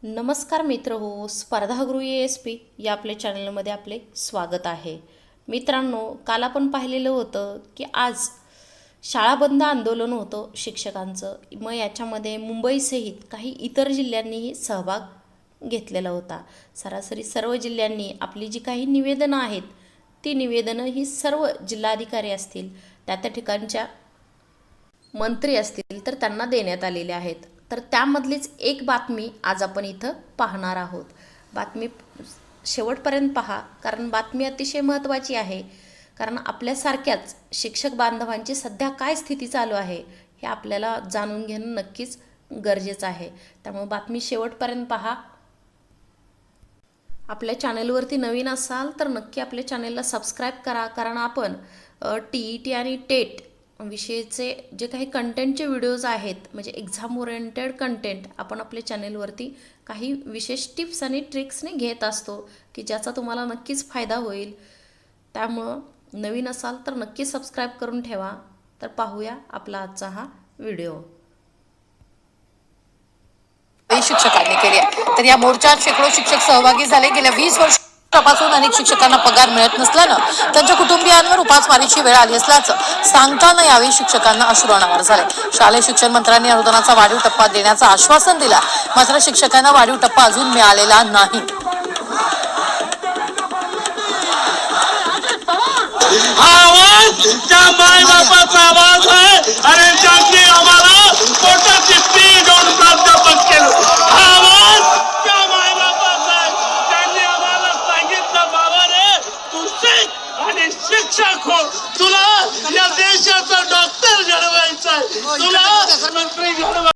नमस्कार मित्र हो, स्पर्धागृह ESP या आपल्या चॅनलमध्ये आपले स्वागत आहे. मित्रांनो, काल आपण पाहिलेलं होतं की आज शाळा बंद आंदोलन होतं शिक्षकांचं. मग याच्यामध्ये मुंबईसहित काही इतर जिल्ह्यांनीही सहभाग घेतलेला होता. सरासरी सर्व जिल्ह्यांनी आपली जी काही निवेदनं आहेत ती निवेदनं ही सर्व जिल्हाधिकारी असतील, त्या ठिकाणच्या मंत्री असतील तर त्यांना देण्यात आलेले आहेत. तर त्यामधलीच एक बातमी आज आपण इथं पाहणार आहोत. बातमी शेवटपर्यंत पहा, कारण बातमी अतिशय महत्त्वाची आहे. कारण आपल्यासारख्याच शिक्षक बांधवांची सध्या काय स्थिती चालू आहे हे आपल्याला जाणून घेणं नक्कीच गरजेचं आहे. त्यामुळे बातमी शेवटपर्यंत पहा. आपल्या चॅनलवरती नवीन असाल तर नक्की आपल्या चॅनलला सबस्क्राईब करा, कारण आपण TET आणि टेट विषयीचे जे काही कंटेंटचे व्हिडिओज आहेत, म्हणजे एक्झाम ओरिएंटेड कंटेंट आपण आपल्या चॅनलवरती काही विशेष टिप्स आणि ट्रिक्सने घेत असतो की ज्याचा तुम्हाला नक्कीच फायदा होईल. त्यामुळं नवीन असाल तर नक्की सबस्क्राईब करून ठेवा. तर पाहूया आपला आजचा हा व्हिडिओ. शिक्षकांनी केली आहे. तर या मोर्चात शेकडो शिक्षक सहभागी झाले. गेल्या 20 वर्षापासून अनेक शिक्षकांना पगार मिळत नसल्यानं त्यांच्या कुटुंबियांवर उपासमारीची वेळ आली असल्याचं सांगताना यावेळी शिक्षकांना अश्रू अनावर झाले. शालेय शिक्षण मंत्र्यांनी अनुदानाचा वाढीव टप्पा देण्याचं आश्वासन दिलं, मात्र शिक्षकांना वाढीव टप्पा अजून मिळालेला नाही. आवाज क्या माय बापाचा आवाज आहे. अरे जागी